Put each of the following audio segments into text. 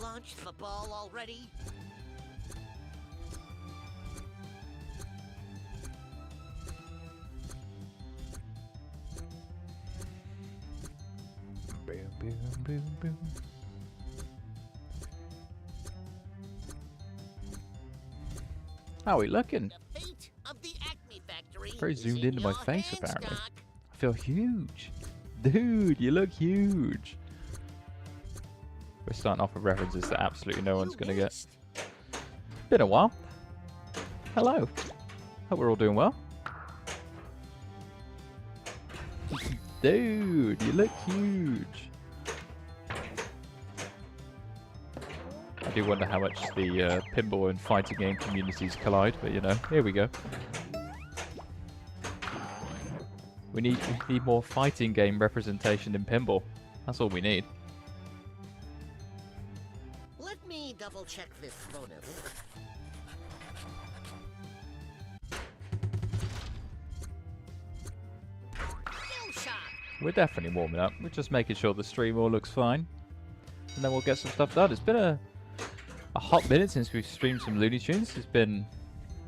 launch the ball already? Boom, boom, boom, boom. How are we looking? The fate of the Acme Factory Very is zoomed in into my your face, hands, apparently. Doc. I feel huge. Dude, you look huge. We're starting off with references that absolutely no one's going to get. missed. Been a while. Hello. Hope we're all doing well. Dude, you look huge. I do wonder how much the pinball and fighting game communities collide, but you know, here we go. We need more fighting game representation in pinball. That's all we need. Let me double check this bonus. Kill shot. We're definitely warming up. We're just making sure the stream all looks fine. And then we'll get some stuff done. It's been a hot minute since we've streamed some Looney Tunes. It's been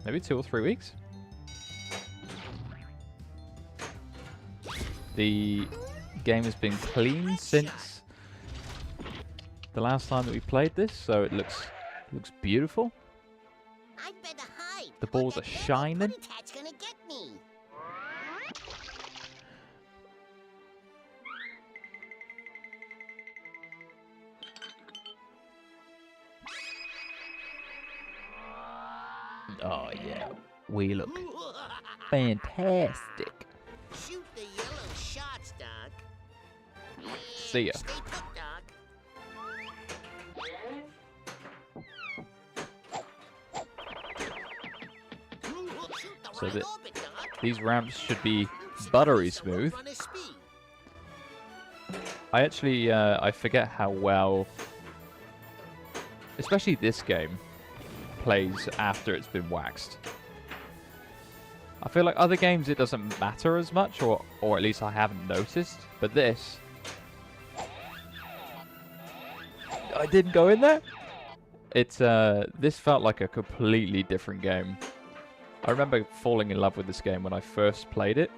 maybe 2 or 3 weeks. The game has been clean since the last time that we played this, so it looks beautiful. I'd better hide. The balls or are that devil shining. putty tat's gonna get me. Oh yeah, we look fantastic. Shoot the yellow shots, Doc. Yeah, See ya. Stay put, Doc. Shoot the So right that orbit, Doc. these ramps should be Should buttery be someone smooth. run his speed. I actually I forget how well, especially this game, plays after it's been waxed. I feel like other games it doesn't matter as much, or at least I haven't noticed. But this, I didn't go in there. It's this felt like a completely different game. I remember falling in love with this game when I first played it,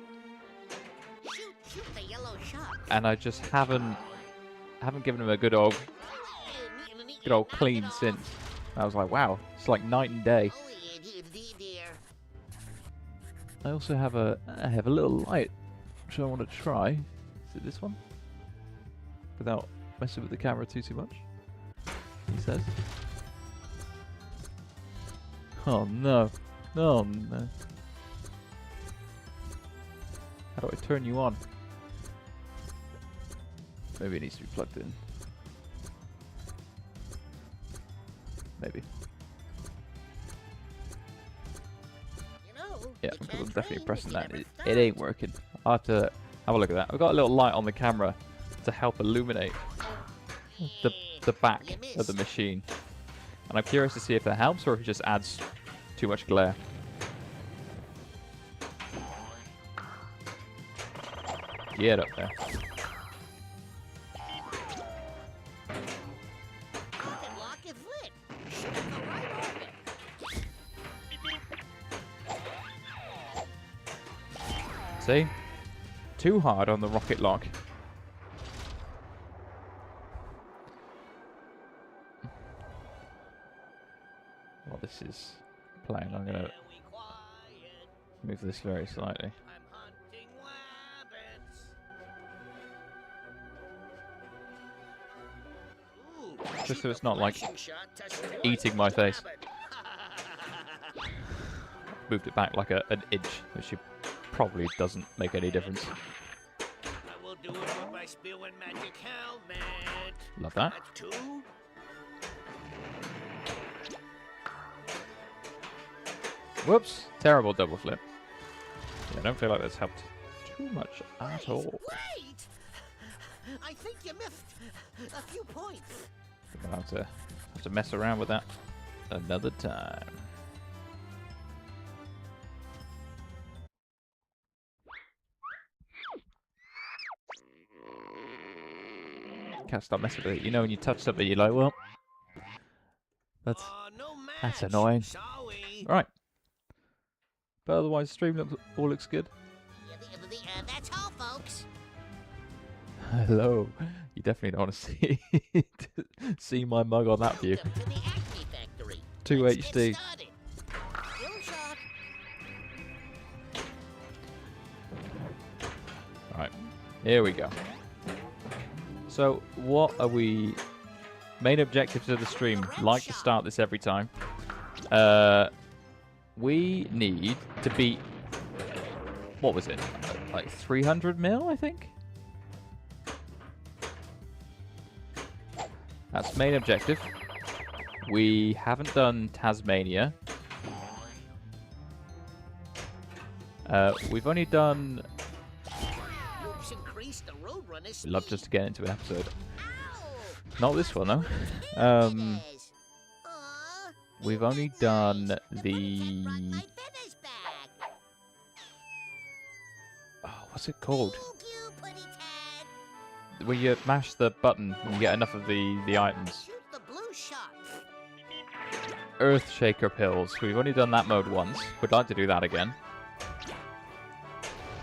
Shoot the yellow shot. and I just haven't given him a good old clean since. I was like, wow, it's like night and day. Oh, yeah, dear. I also have a little light which I want to try. Is it this one? Without messing with the camera too much. He says. Oh no. Oh no. How do I turn you on? Maybe it needs to be plugged in. Maybe. You know, Yeah, you I'm can't definitely train pressing if that. you never It ain't working. I'll have to have a look at that. I've got a little light on the camera to help illuminate the back You of the missed. machine. And I'm curious to see if that helps or if it just adds too much glare. Get up there. Rocket lock is lit. Shoot the right orbit. See? Too hard on the rocket lock. While this is playing, I'm going to Very quiet. move this very slightly. I'm hunting rabbits. Ooh, Just shoot so it's the not like flashing shot to score eating the my face. rabbit. Moved it back like an inch, which probably doesn't make any difference. I will do it with my spear and magic helmet. Love that. That's 2. Whoops. Terrible double flip. Yeah, I don't feel like that's helped too much at all. Wait! I think you missed a few points. I'm going to have to mess around with that another time. Can't stop messing with it. You know when you touch something, you're like, well, That's No that's match. annoying. Sorry. All right. But otherwise, the stream all looks good. That's all, folks. Hello. You definitely don't want to see my mug on that view. Welcome to the Acme Factory. 2 Let's HD. get started. Blue shot. Right, here we go. So, what are we... Main objectives of the stream, like to start this every time. We need to beat... What was it? Like 300 mil, I think? That's main objective. We haven't done Tasmania. We've only done... Oops, increase the roadrunner's We'd love speed. just to get into an episode. Ow! Not this one, though. Aw, We've only done Look what the... brought my feathers back. Oh, what's it called? Thank you, Putty Tat. When you mash the button and you get enough of the items. Shoot the blue shot. Earthshaker pills. We've only done that mode once. We'd like to do that again.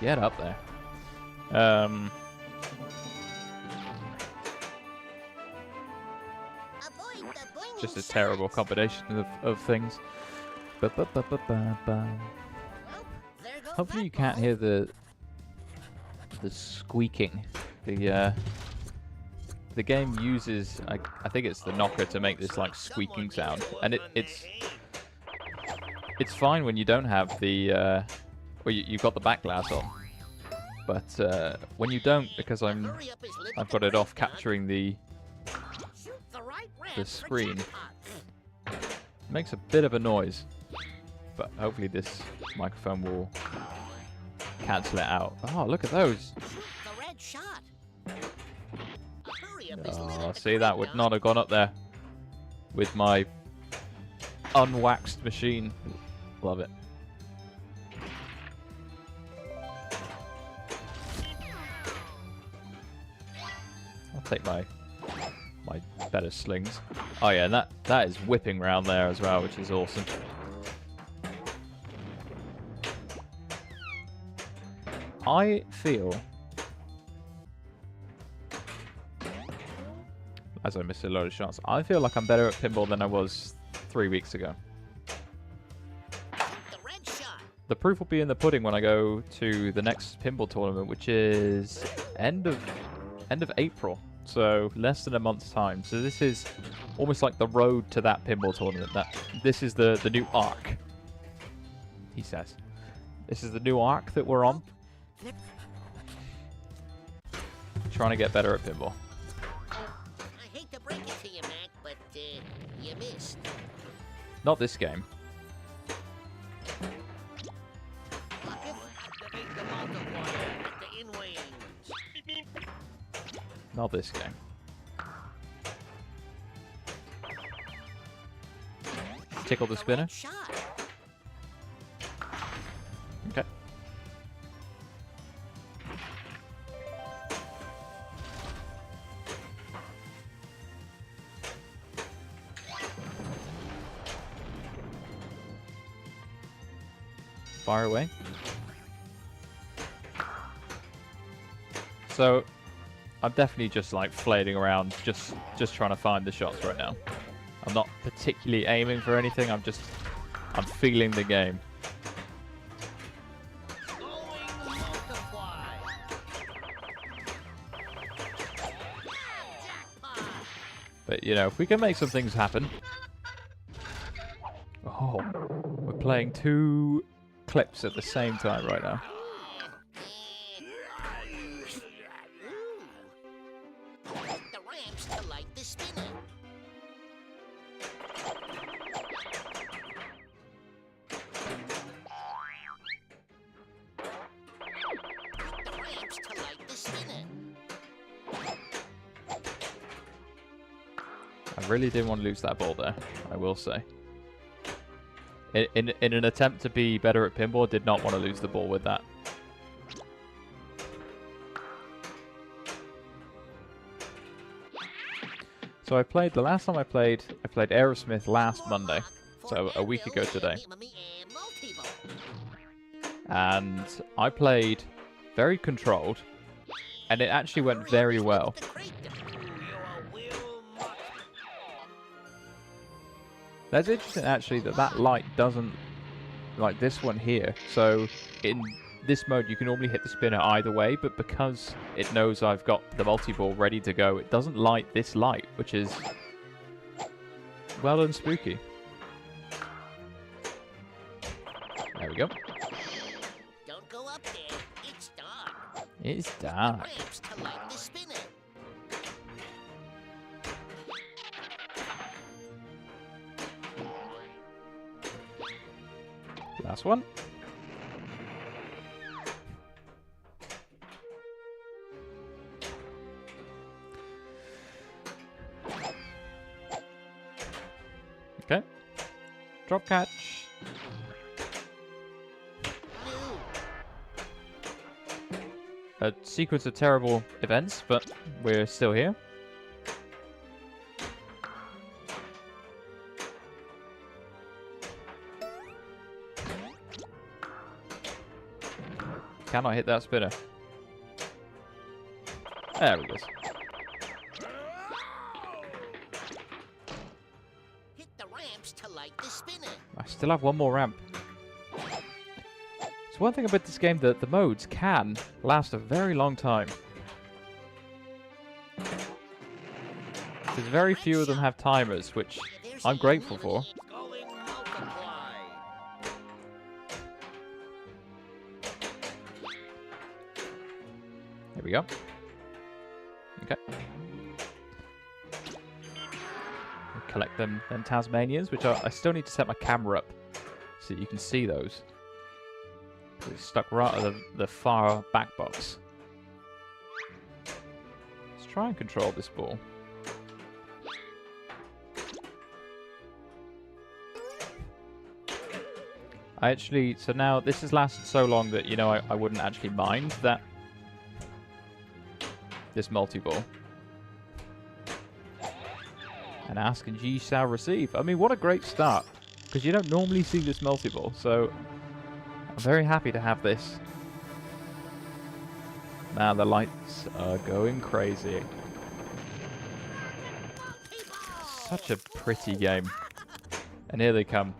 Get up there. Avoid the boinging Just a terrible shots. combination of things. Ba-ba-ba-ba-ba-ba. Well, there goes Hopefully that you can't ball. hear the squeaking. The game uses, I think it's the knocker to make this like squeaking sound, and it's fine when you don't have the well, you've got the back glass on, but when you don't, because Hurry up his lip I've to got it the off gun. capturing the Shoot the right ramp the for screen. jackpot. It makes a bit of a noise, but hopefully this microphone will cancel it out. Oh, look at those! Shoot the red shot. Hurry up his lip Oh, at the see, that green would gun. not have gone up there with my unwaxed machine. Love it. I'll take my better slings. Oh yeah, and that is whipping round there as well, which is awesome. I feel, as I missed a load of shots, I feel like I'm better at pinball than I was 3 weeks ago. The red shot. The proof will be in the pudding when I go to the next pinball tournament, which is end of April, so less than a month's time. So this is almost like the road to that pinball tournament. This is the new arc, he says. This is the new arc that we're on. Trying to get better at pinball. I hate to break it to you, Mac, but you missed. Not this game. Bucket, activate the multiplier at the in wings. Not this game. Tickle the spinner. red shot. Okay. Fire away. So, I'm definitely just like flailing around, just trying to find the shots right now. I'm not particularly aiming for anything. I'm feeling the game. Going multiply. Jackpot. But you know, if we can make some things happen. Oh, we're playing 2 clips at the same time right now. The ramps to light the spinner. The ramps to light the spinner. I really didn't want to lose that ball there, I will say. In an attempt to be better at pinball, did not want to lose the ball with that. So the last time I played Aerosmith last Monday, so a week ago today. And I played very controlled, and it actually went very well. That's interesting, actually, that light doesn't, like this one here. So in this mode, you can normally hit the spinner either way, but because it knows I've got the multi-ball ready to go, it doesn't light this light, which is well done, spooky. There we go. Don't go up there. It's dark. It's dark. Ramps to light the spinner. Last one. Okay. Drop catch. A sequence of terrible events, but we're still here. Can I hit that spinner? There we go. Hit the ramps to light the spinner. I still have one more ramp. So one thing about this game, that the modes can last a very long time. There's very few of them have timers, which I'm grateful for. Here we go. Okay. We'll collect them Tasmanians, which I still need to set my camera up so that you can see those. It's stuck right at the far back box. Let's try and control this ball. So now this has lasted so long that, you know, I wouldn't actually mind that this multi-ball. And ask and ye shall receive. I mean, what a great start, because you don't normally see this multi-ball, so I'm very happy to have this. Now the lights are going crazy. Such a pretty game. And here they come.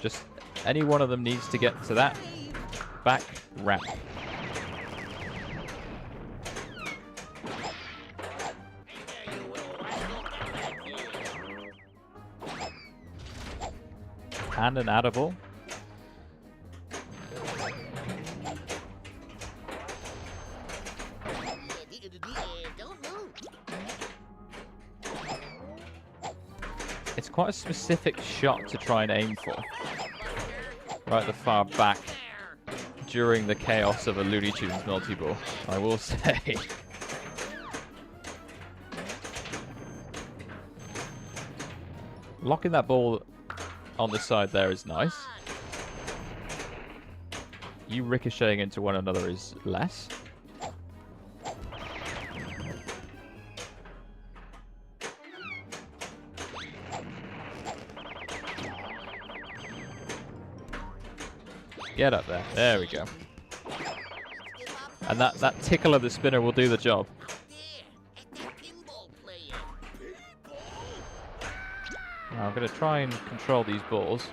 Just any one of them needs to get to that back ramp. And an audible. It's quite a specific shot to try and aim for. Right at the far back during the chaos of a Looney Tunes multi-ball, I will say. Locking that ball on the side there is nice. You ricocheting into one another is less. Get up there. There we go. And that tickle of the spinner will do the job. Now I'm going to try and control these balls.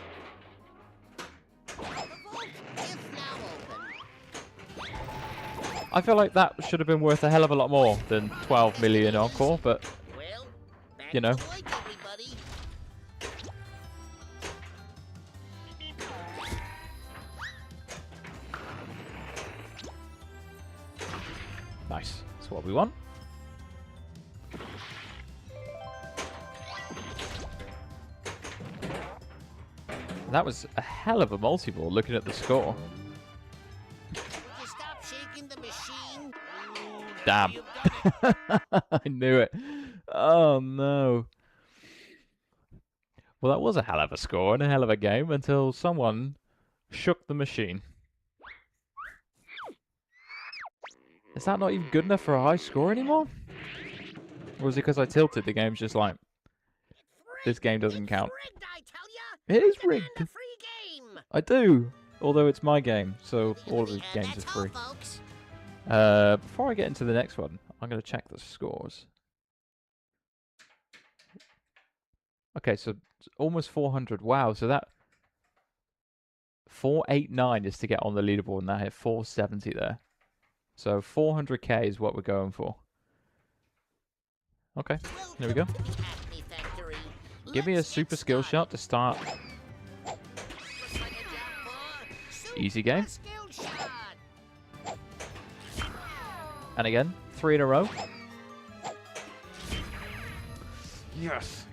I feel like that should have been worth a hell of a lot more than 12 million encore, but, you know. Nice. That's what we want. That was a hell of a multi-ball, looking at the score. Stop shaking the machine. Damn. I knew it. Oh, no. Well, that was a hell of a score and a hell of a game until someone shook the machine. Is that not even good enough for a high score anymore? Or is it because I tilted? The game's just like, this game doesn't count. Rigged, I tell ya. It is Demand rigged. a free game. I do. Although it's my game, so all of the games are That's all, free. folks. Before I get into the next one, I'm going to check the scores. Okay, so it's almost 400. Wow, so that 489 is to get on the leaderboard, and I hit 470 there. So 400k is what we're going for. Okay, there we go. Give me a super skill shot to start. Easy game. And again, 3 in a row. Yes.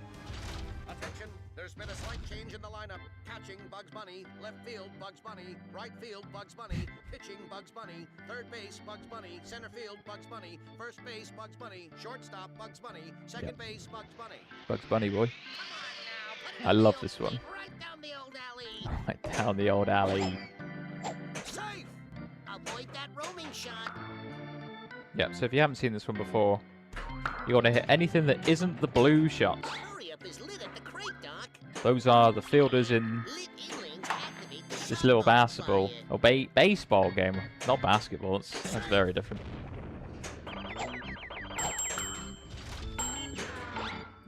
Attention, there's been a slight change in the lineup. Catching, Bugs Bunny. Left field, Bugs Bunny. Right field, Bugs Bunny. Pitching, Bugs Bunny. Third base, Bugs Bunny. Center field, Bugs Bunny. First base, Bugs Bunny. Shortstop, Bugs Bunny. Second base, Bugs Bunny. Bugs Bunny, boy. I love this one. Right down the old alley. Right down the old alley. Safe. Avoid that roaming shot. Yeah, so if you haven't seen this one before, you want to hit anything that isn't the blue shots. Hurry up is lit at the crate, Doc. Those are the fielders in Lit E-lanes activate the this shot little clock basketball via- or baseball game. Not basketball, that's very different.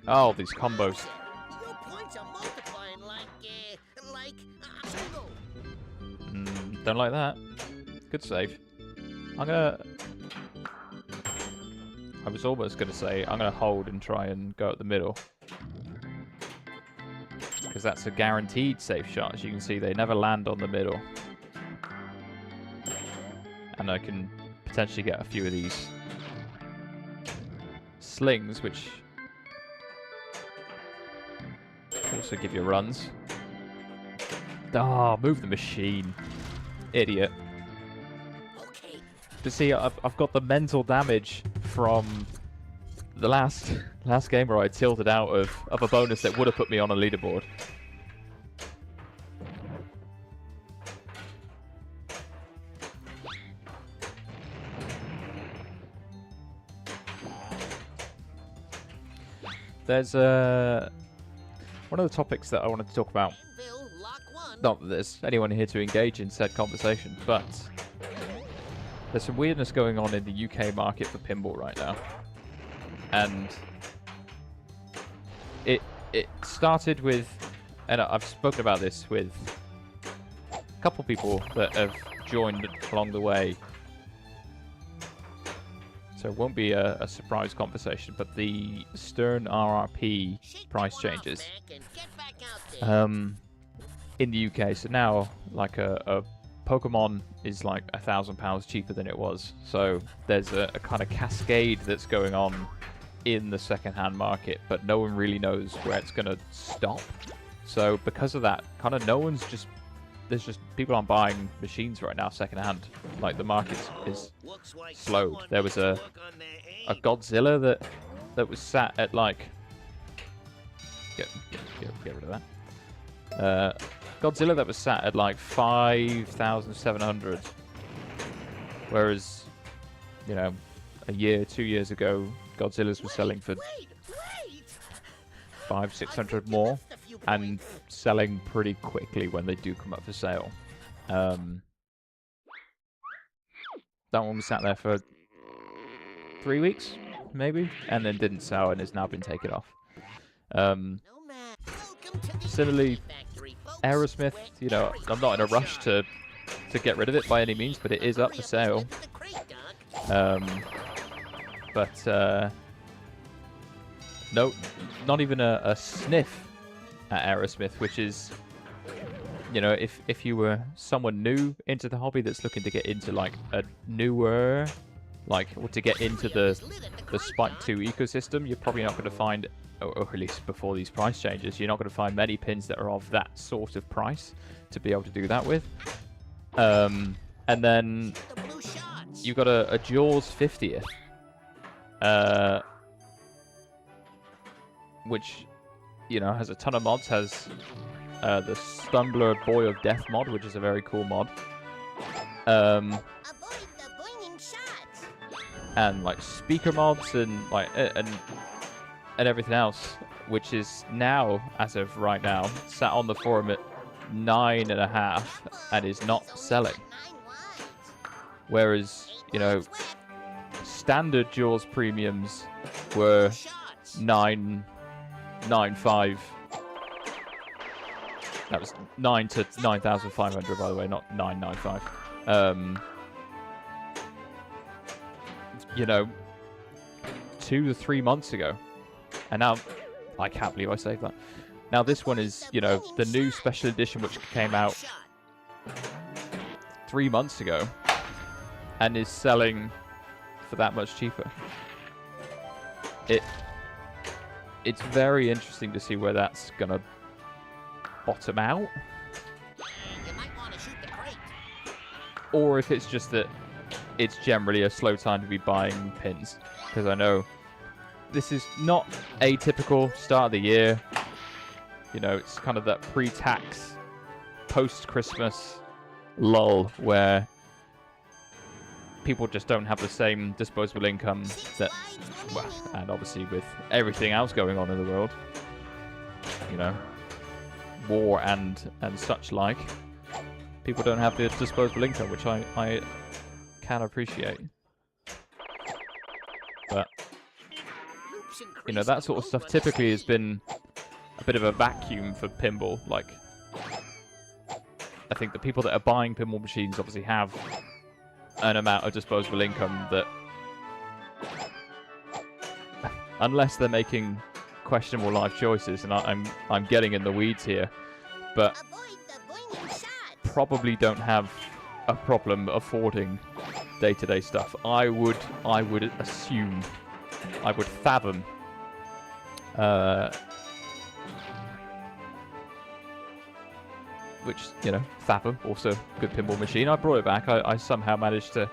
Oh, these combos. Your points are multiplying like a single. Don't like that. Good save. I was almost going to say, I'm going to hold and try and go at the middle. Because that's a guaranteed safe shot. As you can see, they never land on the middle. And I can potentially get a few of these slings, which also give you runs. Ah, move the machine. Idiot. Okay. But see, I've got the mental damage from the last game where I tilted out of a bonus that would have put me on a leaderboard. There's one of the topics that I wanted to talk about. Anvil, lock one. Not that there's anyone here to engage in said conversation, but there's some weirdness going on in the UK market for pinball right now. And it started with, and I've spoken about this with a couple people that have joined along the way. So it won't be a surprise conversation, but the Stern RRP Shake price one off, changes. Mac, and get back out there. In the UK, so now like a Pokemon is like £1,000 cheaper than it was. So there's a kind of cascade that's going on in the second-hand market, but no one really knows where it's going to stop. So because of that, kind of there's just people aren't buying machines right now second-hand. Like the market is Looks like slowed. someone There was needs to a work on their aim. Godzilla that was sat at like get rid of that. Godzilla that was sat at like 5,700, whereas, you know, 2 years ago, Godzillas were selling for Wait! 500-600 more, and selling pretty quickly when they do come up for sale. That one was sat there for 3 weeks, maybe, and then didn't sell and has now been taken off. Similarly, Aerosmith, you know, I'm not in a rush to get rid of it by any means, but it is up for sale. No, not even a sniff at Aerosmith, which is, you know, if you were someone new into the hobby that's looking to get into like a newer, like, or to get into the Spike 2 ecosystem, you're probably not going to find, or at least before these price changes, you're not going to find many pins that are of that sort of price to be able to do that with. And then you've got a Jaws 50th, which, you know, has a ton of mods. Has the Stumbler Boy of Death mod, which is a very cool mod. and like speaker mods and like and everything else, which is now, as of right now, sat on the forum at 9.5 and is not selling. Whereas, you know, standard Jaws premiums were 9.95. That was 9 to 9,500, by the way, not 9.95. You know, 2 to 3 months ago. And now, I can't believe I saved that. Now this one is, you know, the new special edition which came out 3 months ago and is selling for that much cheaper. It's very interesting to see where that's gonna bottom out. You might want to shoot the crate. Or if it's just that it's generally a slow time to be buying pins. Because I know this is not atypical start of the year. You know, it's kind of that pre-tax, post-Christmas lull where people just don't have the same disposable income that, well, and obviously with everything else going on in the world, you know, war and such like, people don't have the disposable income, which I can appreciate. But, you know, that sort of stuff typically has been a bit of a vacuum for pinball. Like, I think the people that are buying pinball machines obviously have an amount of disposable income that, unless they're making questionable life choices, and I'm getting in the weeds here, but probably don't have a problem affording day-to-day stuff. I would assume, I would fathom, which, you know, Fathom, also good pinball machine. I brought it back. I somehow managed to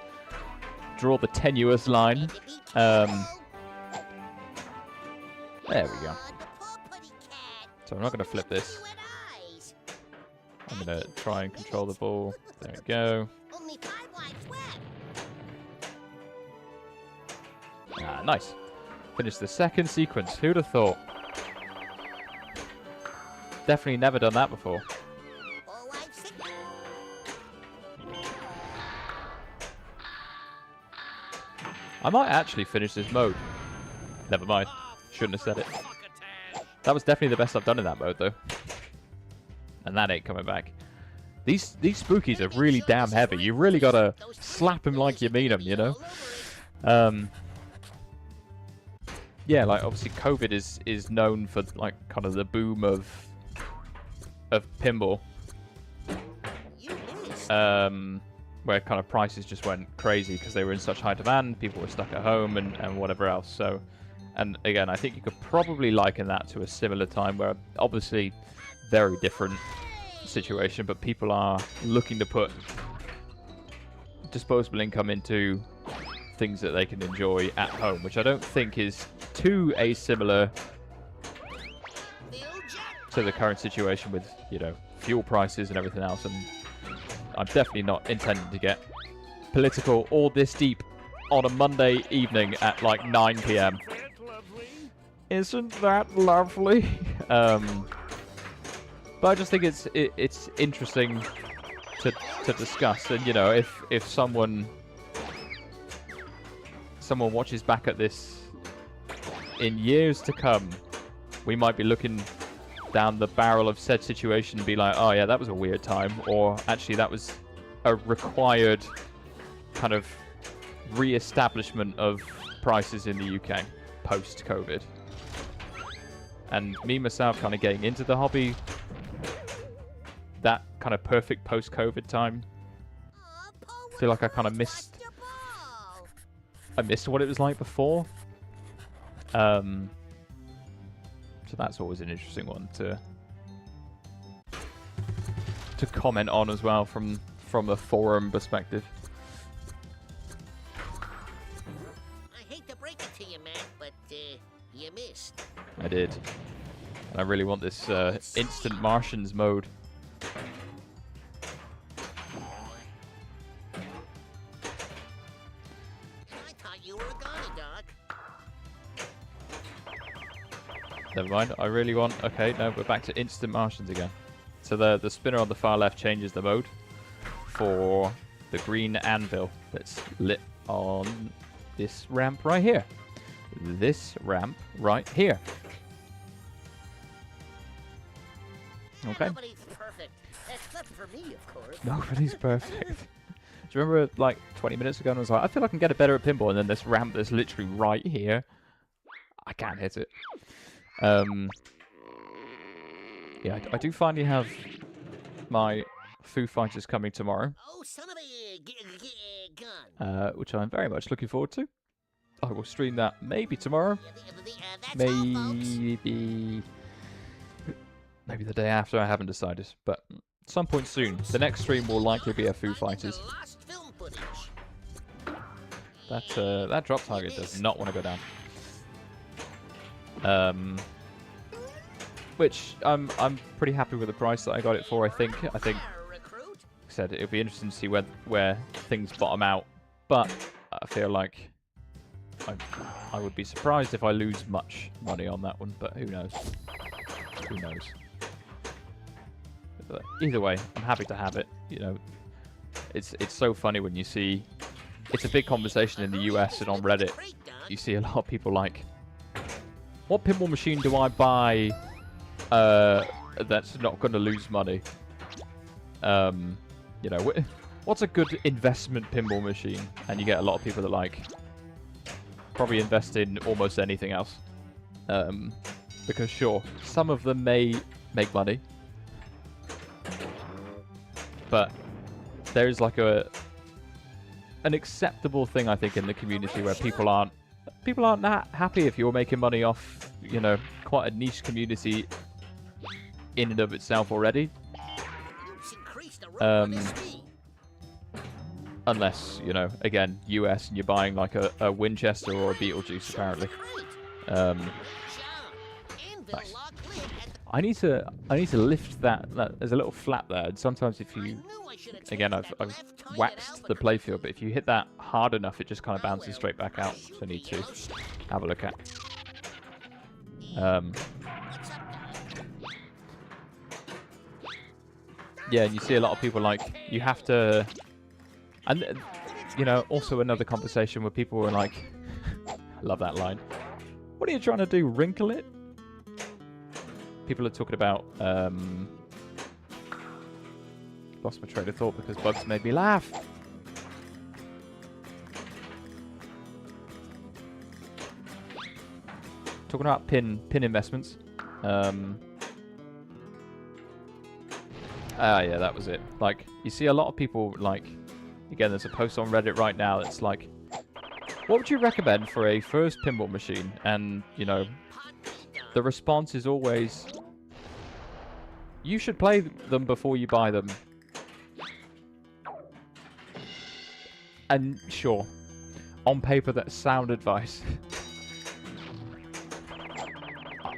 draw the tenuous line. There we go. So I'm not going to flip this. I'm going to try and control the ball. There we go. Ah, nice. Finished the second sequence. Who'd have thought? Definitely never done that before. I might actually finish this mode. Never mind. Shouldn't have said it. That was definitely the best I've done in that mode, though. And that ain't coming back. These spookies are really damn heavy. You really gotta slap them like you mean them, you know? Yeah, like, obviously COVID is known for, like, kind of the boom of pinball. Where kind of prices just went crazy because they were in such high demand, people were stuck at home and whatever else. So, and again, I think you could probably liken that to a similar time where, obviously, very different situation, but people are looking to put disposable income into things that they can enjoy at home, which I don't think is too asimilar to the current situation with, you know, fuel prices and everything else. And I'm definitely not intending to get political or this deep on a Monday evening at like 9 PM. Isn't that lovely? But I just think it's interesting to discuss. And, you know, if someone watches back at this in years to come, we might be looking down the barrel of said situation and be like, oh yeah, that was a weird time, or actually that was a required kind of re-establishment of prices in the UK post-COVID. And me myself kind of getting into the hobby, that kind of perfect post-COVID time, I feel like I kind of missed what it was like before. So that's always an interesting one to comment on as well from a forum perspective. I hate to break it to you, Matt, but you missed. I did. And I really want this instant Martians mode. I tell you were a goner, Doc. Never mind. I really want... Okay, no, we're back to instant Martians again. So the spinner on the far left changes the mode for the green anvil that's lit on this ramp right here. This ramp right here. Okay. Nobody's perfect, except for me, of course. Nobody's perfect. Do you remember, like, 20 minutes ago, and I was like, I feel like I can get it better at pinball, and then this ramp that's literally right here, I can't hit it. Yeah, I do finally have my Foo Fighters coming tomorrow. Oh, son of a gun. Which I'm very much looking forward to. I will stream that maybe tomorrow. That's all, folks. Maybe the day after, I haven't decided. But some point soon. The next stream will likely be a Foo Fighters. Lost film footage. That drop target does not want to go down. Which I'm pretty happy with the price that I got it for. I think Recruit. said it'll be interesting to see where things bottom out. But I feel like I would be surprised if I lose much money on that one. But who knows? Who knows? But either way, I'm happy to have it. You know, it's so funny when you see. It's a big conversation in the US and on Reddit. You see a lot of people like, what pinball machine do I buy that's not going to lose money? You know, what's a good investment pinball machine? And you get a lot of people that like probably invest in almost anything else. Because sure, some of them may make money, but there's like an acceptable thing, I think, in the community where people aren't that happy if you're making money off, you know, quite a niche community in and of itself already. Unless, you know, again, US, and you're buying like a Winchester or a Beetlejuice, apparently. Nice. I need to lift that. There's a little flap there, and sometimes if you, again, I've waxed the playfield, but if you hit that hard enough, it just kind of bounces straight back out. So I need to have a look at. Yeah, and you see a lot of people like, you have to, and you know, also another conversation where people were like, I love that line. What are you trying to do? Wrinkle it? People are talking about, lost my train of thought because Bugs made me laugh. Talking about pin investments. Yeah, that was it. Like, you see a lot of people, like, again, there's a post on Reddit right now that's like, what would you recommend for a first pinball machine? And, you know, the response is always, you should play them before you buy them. And sure, on paper that's sound advice.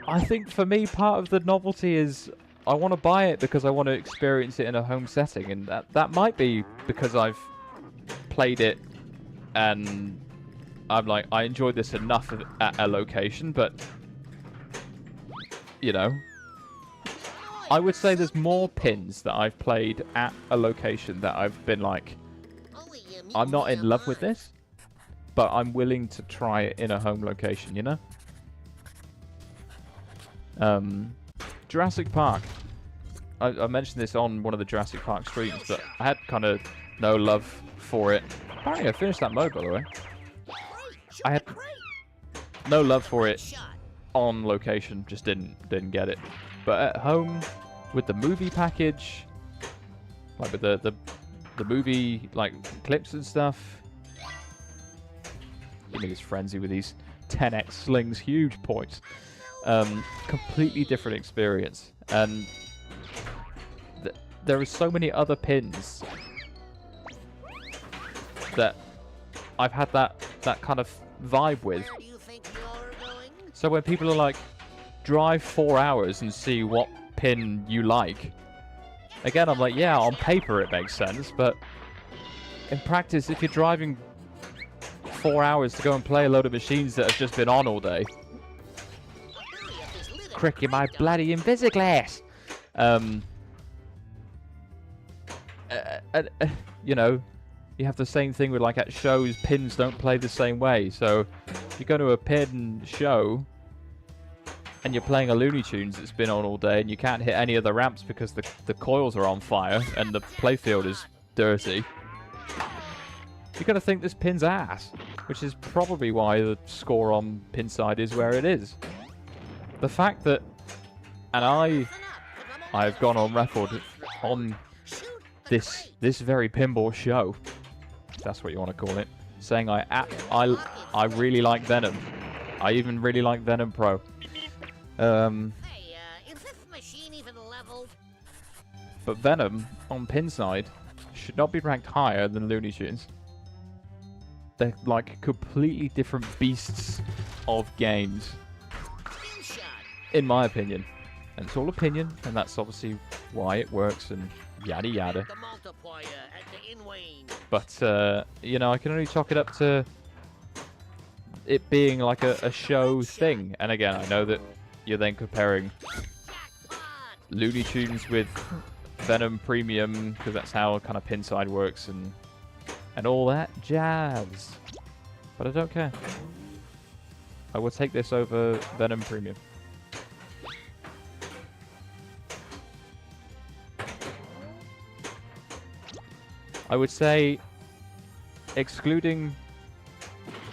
I think for me, part of the novelty is I want to buy it because I want to experience it in a home setting, and that might be because I've played it and I'm like, I enjoyed this enough at a location, but you know, I would say there's more pins that I've played at a location that I've been like, I'm not in love with this, but I'm willing to try it in a home location, you know? Jurassic Park. I mentioned this on one of the Jurassic Park streams, but I had kind of no love for it. Apparently I finished that mode, by the way. I had no love for it on location, just didn't get it. But at home, with the movie package, like with the movie like clips and stuff, give me this frenzy with these 10x slings, huge points. Completely different experience, and there are so many other pins that I've had that kind of vibe with. So when people are like, drive 4 hours and see what pin you like, again I'm like, yeah, on paper it makes sense, but in practice, if you're driving 4 hours to go and play a load of machines that have just been on all day. Cricking my bloody Invisiglass! You know, you have the same thing with, like, at shows, pins don't play the same way. So, if you go to a pin show and you're playing a Looney Tunes that's been on all day and you can't hit any of the ramps because the coils are on fire and the playfield is dirty, you're going to think this pin's ass, which is probably why the score on pin side is where it is. The fact that, and I've gone on record on this very pinball show, if that's what you want to call it, saying I really like Venom. I even really like Venom Pro. Is this machine even leveled? But Venom on pin side should not be ranked higher than Looney Tunes. They're like completely different beasts of games, in my opinion. And it's all opinion, and that's obviously why it works and yada yada. But you know, I can only chalk it up to it being like a show thing. And again, I know that you're then comparing Looney Tunes with Venom Premium, because that's how kind of pinside works and all that jazz. But I don't care. I will take this over Venom Premium. I would say, excluding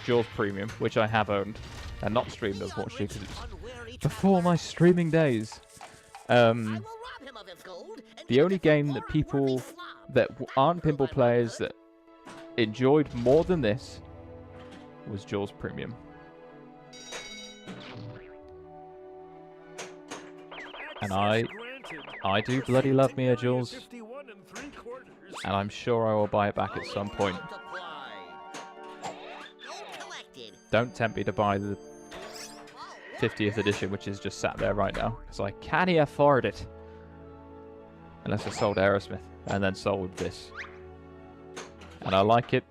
Jaws Premium, which I have owned and not streamed, unfortunately, because it's before my streaming days. The only game that people that aren't pinball players that enjoyed more than this was Jaws Premium. And I do bloody love me a Jaws, and I'm sure I will buy it back at some point. Don't tempt me to buy the 50th edition, which is just sat there right now, because I can't afford it. Unless I sold Aerosmith, and then sold this. And I like it,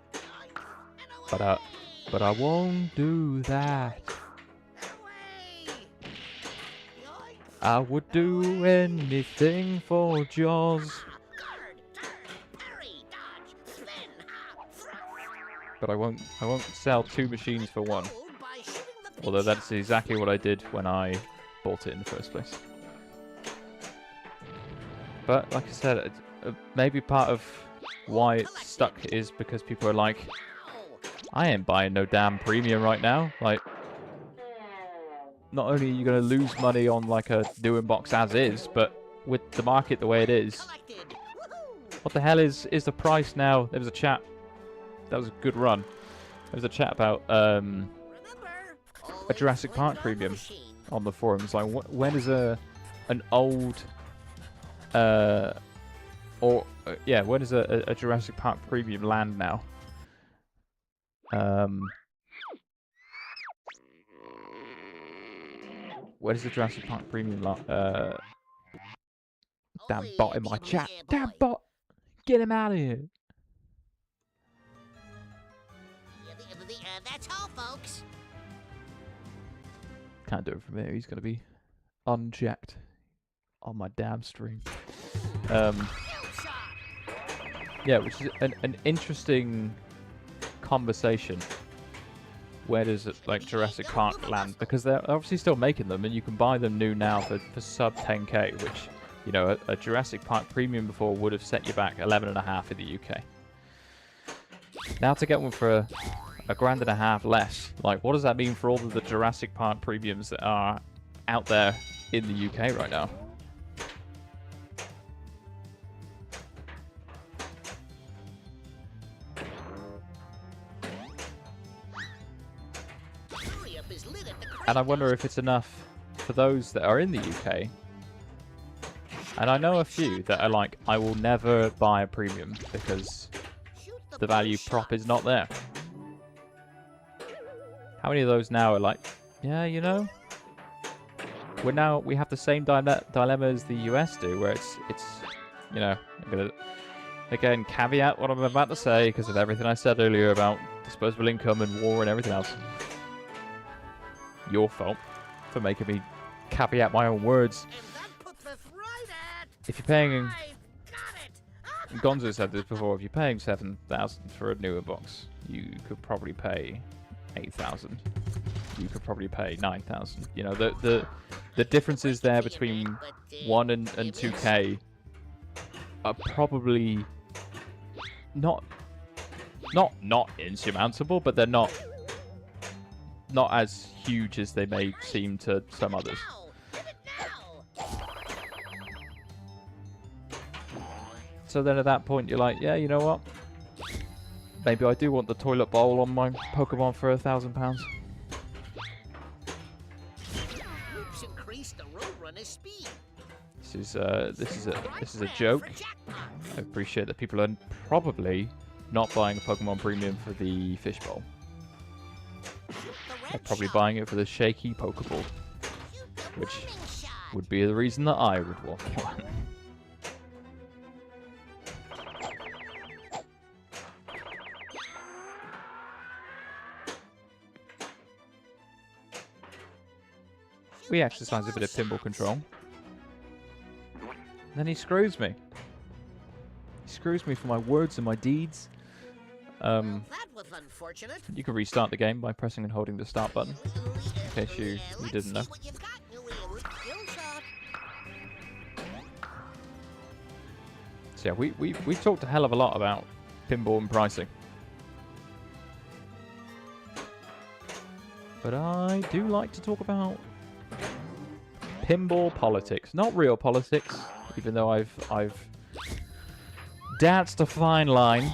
but I won't do that. I would do anything for Jaws. But I won't sell 2 machines for 1. Although that's exactly what I did when I bought it in the first place. But like I said, maybe part of why it's stuck is because people are like, I ain't buying no damn premium right now. Like, not only are you going to lose money on like a new inbox as is, but with the market the way it is, what the hell is the price now? There was a chat. That was a good run. There was a chat about a Jurassic Park premium on the forums. Like, when is an old when does a Jurassic Park premium land now? Where does the Jurassic Park premium damn bot in my chat. Damn bot! Get him out of here! That's all, folks. Can't do it from here. He's going to be unchecked on my damn stream. Yeah, which is an interesting conversation. Where does it, like, Jurassic Park land? Because they're obviously still making them, and you can buy them new now for sub 10k, which, you know, a Jurassic Park premium before would have set you back 11.5 in the UK. Now to get one for a $1.50 less, like, what does that mean for all of the Jurassic Park premiums that are out there in the UK right now? And I wonder if it's enough for those that are in the UK. And I know a few that are like, I will never buy a premium because the value prop is not there. How many of those now are like, yeah, you know, we have the same dilemma as the US do, where it's you know, I'm gonna again caveat what I'm about to say because of everything I said earlier about disposable income and war and everything else. Your fault for making me caveat my own words. And that puts us right at... If you're paying, I've got it! Gonzo said this before, if you're paying 7,000 for a newer box, you could probably pay 8,000. You could probably pay 9,000. You know, the differences there between 1 and 2K are probably not insurmountable, but they're not as huge as they may seem to some others. Give it now! So then at that point you're like, yeah, you know what? Maybe I do want the toilet bowl on my Pokemon for £1,000. Loops increase the roadrunner's speed. This is a joke. I appreciate that people are probably not buying a Pokemon Premium for the fish bowl. They're probably buying it for the shaky Pokeball, which would be the reason that I would want one. We exercise a bit of pinball control. And then he screws me. He screws me for my words and my deeds. That was unfortunate. You can restart the game by pressing and holding the start button, in case you didn't know. So yeah, we talked a hell of a lot about pinball and pricing. But I do like to talk about pinball politics. Not real politics, even though I've danced a fine line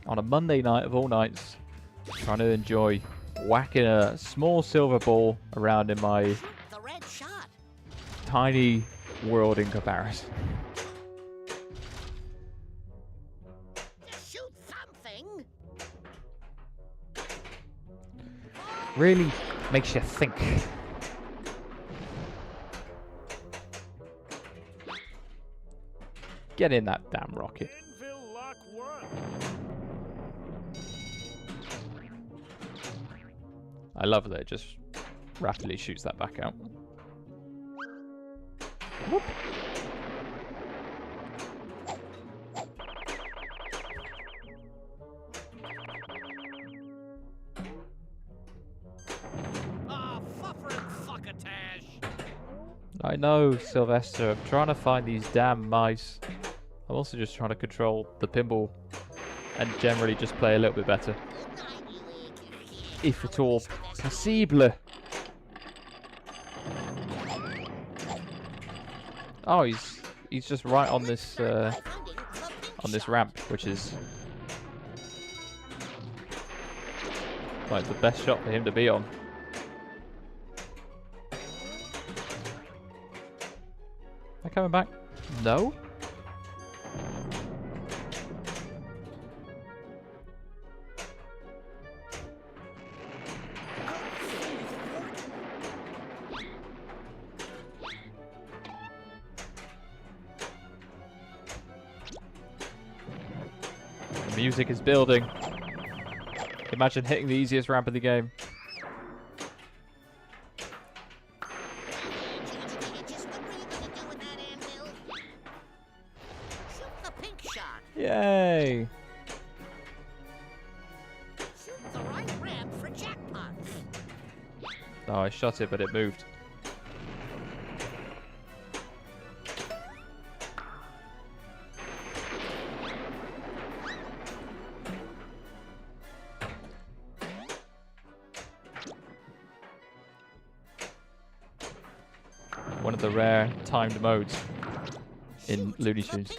on a Monday night of all nights, trying to enjoy whacking a small silver ball around in my tiny world in comparison. Shoot something. Really makes you think. Get in that damn rocket. I love that it just rapidly shoots that back out. Whoop. I know, Sylvester. I'm trying to find these damn mice. I'm also just trying to control the pinball and generally just play a little bit better. If at all possible. Oh, he's just right on this ramp, which is like the best shot for him to be on. Am I coming back? No. The music is building. Imagine hitting the easiest ramp in the game. Yay! Shoot the right ramp for jackpots. Oh, I shot it, but it moved. One of the rare timed modes in Looney Tunes.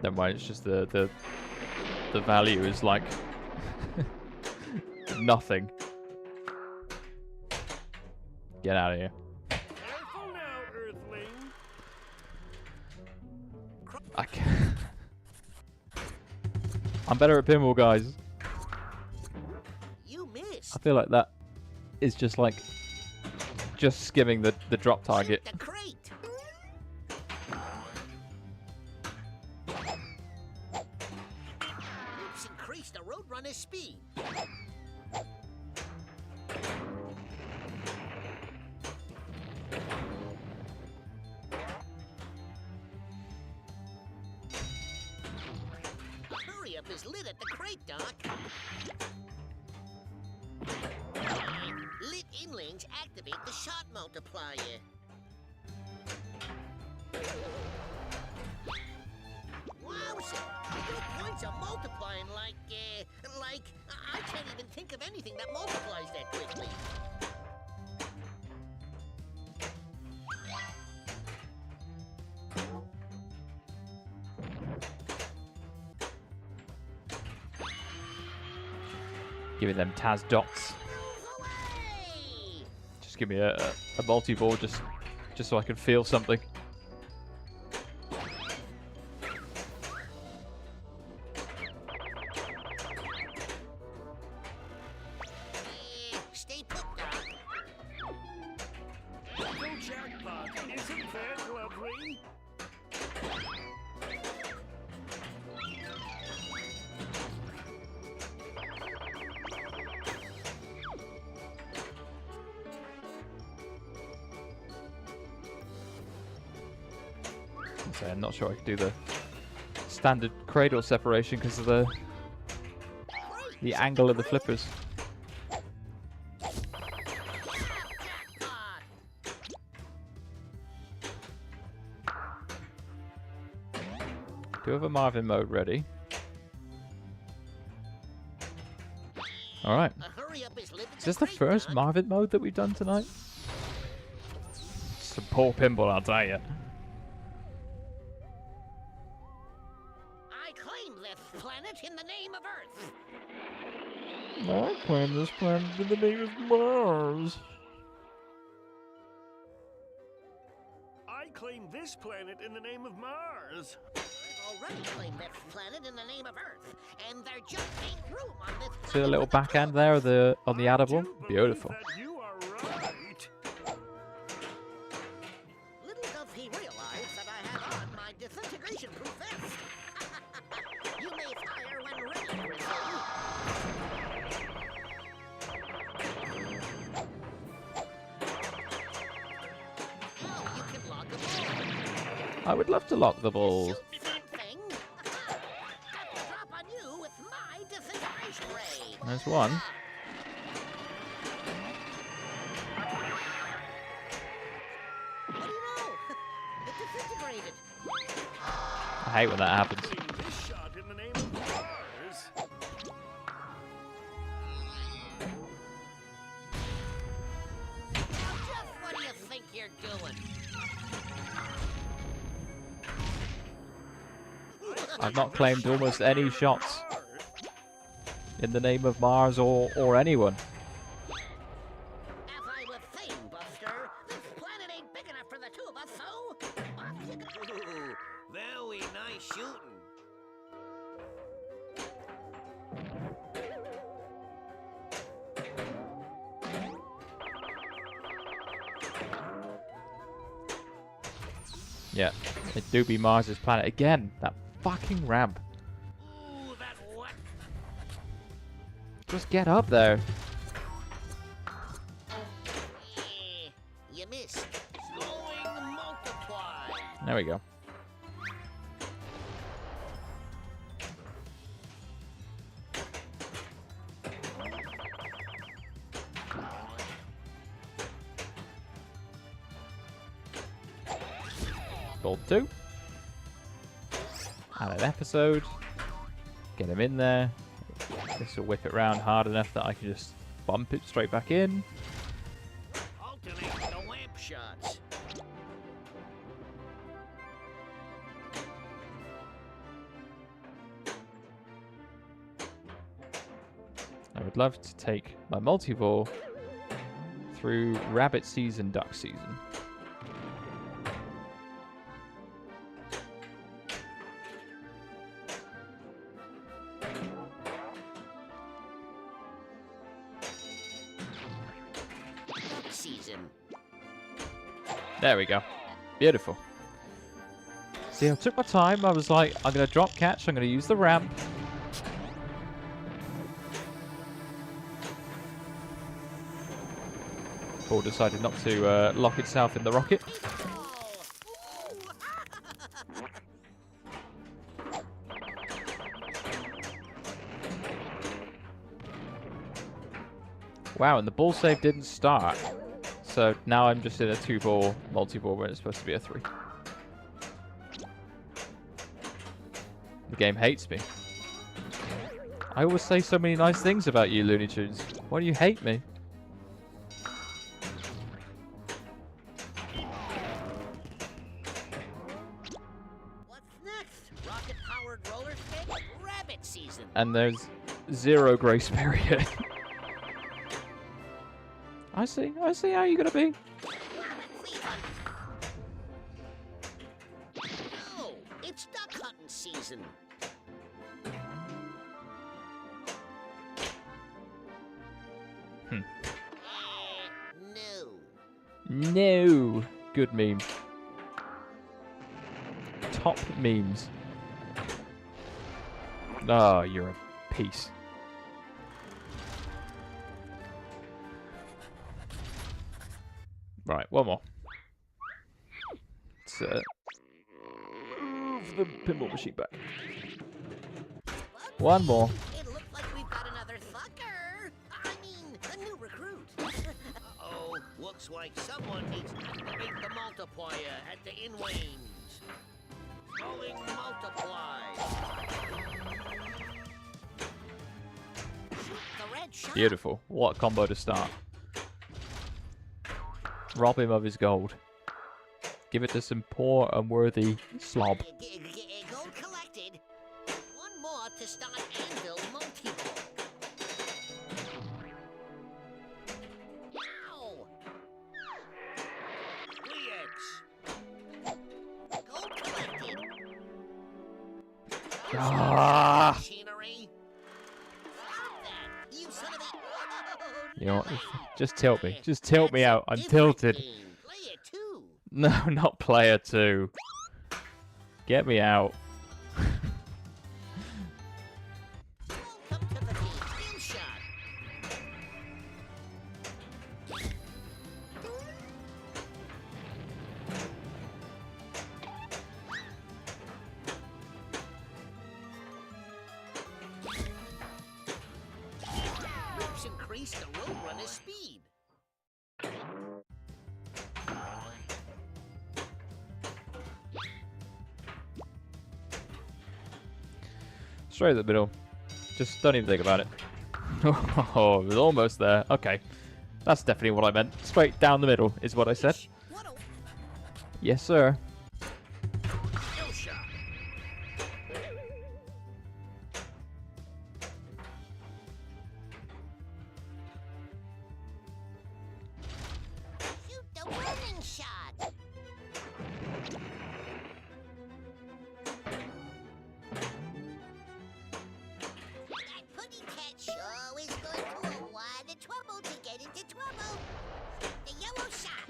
Never mind, it's just the value is like nothing. Get out of here. Careful now, Earthling. I can't. I'm better at pinball, guys. You missed. I feel like that is just like skimming the drop target. Shoot the crate. on his speed. Hurry up is lit at the crate, Doc. Lit inlings activate the shot multiplier. Wowza! Your points are multiplying like I can't even think of anything that multiplies that quickly. Give me them Taz dots. Move away! Just give me a multi-ball just so I can feel something. Stay put, Doc. Double jackpot. Isn't that lovely? So I'm not sure I can do the standard cradle separation because of the angle of the flippers. Jackpot! Do have a Marvin mode ready. Alright. A hurry up is lit at Is this the crate, first Doc. Marvin mode that we've done tonight? Some poor pinball, I'll tell you. I claim this planet in the name of Earth. I claim this planet in the name of Mars. I claim this planet in the name of Mars. I've already claimed this planet in the name of Earth, and there just ain't room on this planet. See the little for the backhand two there of of the on the I adable? do believe Beautiful. that you are right. Little does he realize that I have on my disintegration-proof vest. You may fire when ready, Grizzly. Oh, you can lock a ball. I would love to lock the balls. Shoot something. Got the drop on you with my disintegration ray. There's one. What do you know? It disintegrated. I hate when that happens. Claim this shot in the name of Mars. Just what do you think you're doing? I've not claimed almost any shots in the name of Mars or anyone. As I was saying, Buster, this planet ain't big enough for the two of us, so off you go. Ooh, very nice shooting. Yeah, it do be Mars's planet again. That fucking ramp. Ooh, that what? Just get up there. You missed. Slowing multiply. There we go. Gold 2. Add an episode. Get him in there. This will whip it round hard enough that I can just bump it straight back in. Alternate the lamp shots. I would love to take my multivore through rabbit season, duck season. Season. There we go. Beautiful. See, I took my time. I was like, I'm going to drop catch. I'm going to use the ramp. Paul decided not to lock itself in the rocket. Wow, and the ball save didn't start. So now I'm just in a 2-ball multi-ball when it's supposed to be a 3. The game hates me. I always say so many nice things about you, Looney Tunes. Why do you hate me? What's next? Rocket-powered roller skate? Rabbit season. And there's 0 grace period. I see how you're gonna be. No, it's duck hunting season. No. No. Good meme. Top memes. Oh, you're a piece. Right, one more. Let's move the pinball machine back. One more. It looks like we've got another fucker. I mean, a new recruit. Uh-oh, looks like someone needs to activate the multiplier at the in-lanes. Calling multiply. Shoot the red shot. Beautiful. What a combo to start. Rob him of his gold. Give it to some poor, unworthy slob. Gold collected. One more to start Anvil multi-ball. Ow! 3x. Gold collected. Ah! Machinery. Stop that, you son of a... Oh, You know what? no. Just tilt me. Just tilt me out. I'm tilted. Player 2. No, not player 2. Get me out. Welcome to the team. Skill shot. Moves increase the road runner's speed. Straight in the middle. Just don't even think about it. Oh, it was almost there. Okay. That's definitely what I meant. Straight down the middle is what I said. What a Yes, sir. skill shot. Shoot the winning shot. That putty cat sure is going to a lot of trouble to get into trouble. The yellow shot.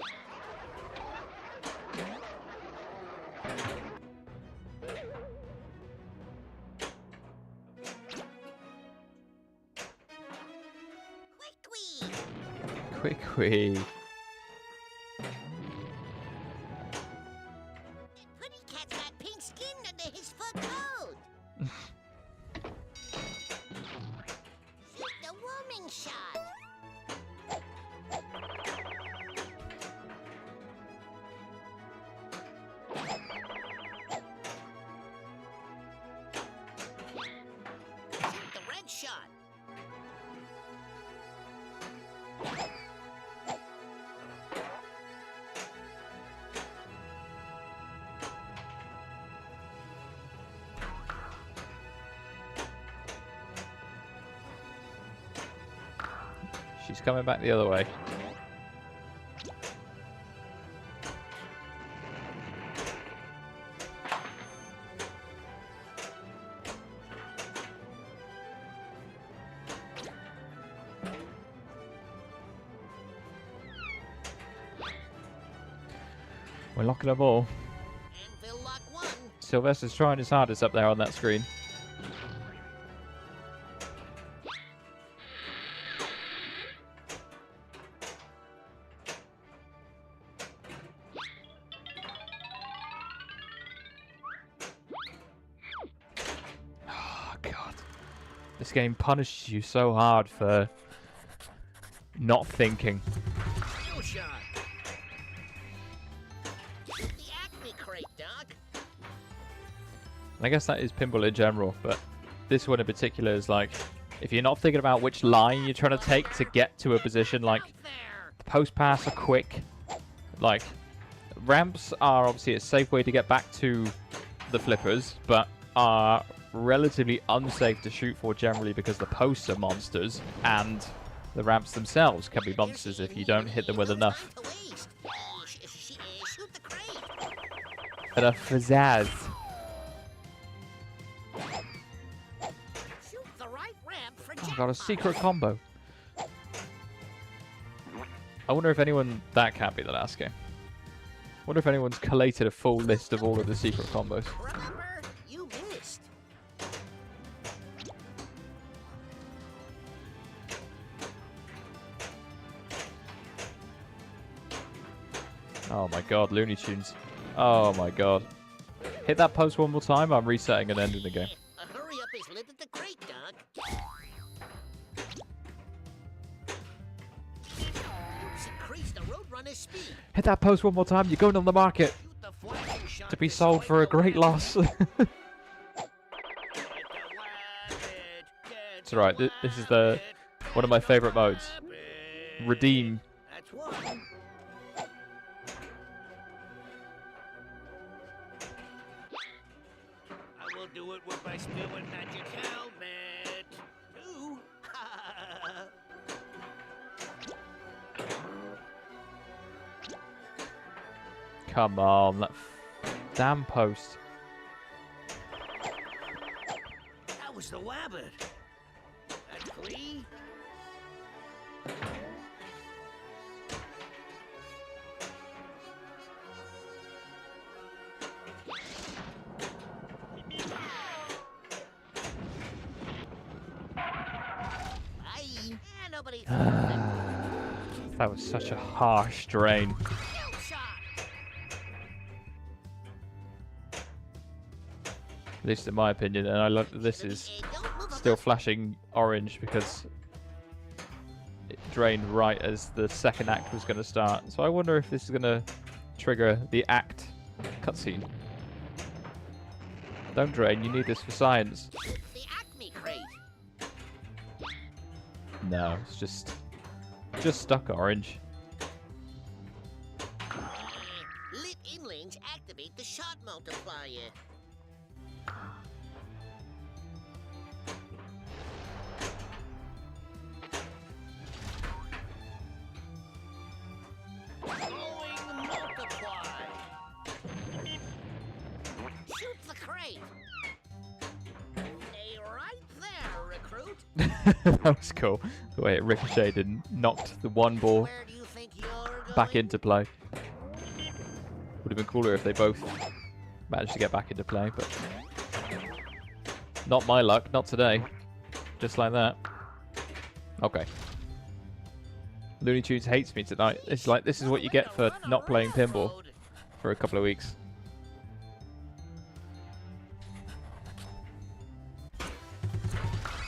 Quick wee. Quick. That putty cat's got pink skin under his fur coat. Shoot the warming shot. Shoot the red shot. She's coming back the other way. We're locking a ball. Anvil lock 1. Sylvester's trying his hardest up there on that screen. This game punishes you so hard for not thinking. Skill shot. Shoot the Acme crate, Doc. And I guess that is pinball in general, but this one in particular is like, if you're not thinking about which line you're trying to take to get to a position, like, the post pass are quick. Like, ramps are obviously a safe way to get back to the flippers, but are relatively unsafe to shoot for generally because the posts are monsters, and the ramps themselves can be monsters if you don't hit them with enough pizzazz. I got a secret combo. I wonder if anyone... That can't be the last game. I wonder if anyone's collated a full list of all of the secret combos. Remember, you missed. Oh my god, Looney Tunes. Oh my god. Hit that post one more time, I'm resetting and ending the game. A hurry up is lit at the crate, Doc. Increase the roadrunner's speed. Hit that post one more time, you're going on the market Shoot the flashing shot to be sold for a great loss. It's alright, this is one of my favourite modes. Redeem. That's one. I will do it with my skill and magic helmet. Two. Come on, that damn post. That was the wabbit. That's Clee. Aye. Nobody. That was such a harsh drain. Kill shot. At least in my opinion, and I love that this is still flashing orange because it drained right as the second act was going to start. So I wonder if this is going to trigger the act cutscene. Don't drain, you need this for science. The Acme crate. No, it's just stuck orange. Lit inlanes activate the shot multiplier. Glowing multiply. Shoot the crate. Stay right there, recruit. That was cool. The way it ricocheted and knocked the one ball Where do you think you're going? back into play. Would have been cooler if they both managed to get back into play, but not my luck, not today. Just like that. Okay. Looney Tunes hates me tonight. It's like, this is what you get for not playing pinball for a couple of weeks.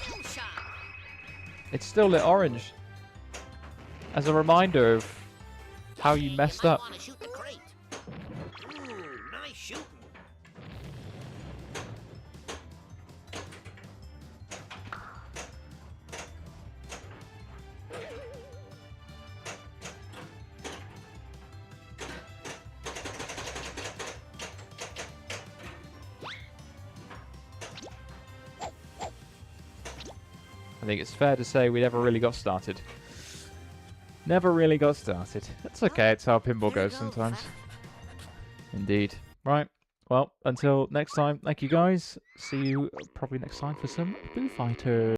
Kill shot. It's still lit orange. As a reminder of how you messed up. Want to shoot the crate. Ooh, nice shooting. I think it's fair to say we never really got started. Never really got started. That's okay, it's how pinball goes sometimes. Indeed. Right, well, until next time, thank you guys. See you probably next time for some Foo Fighters.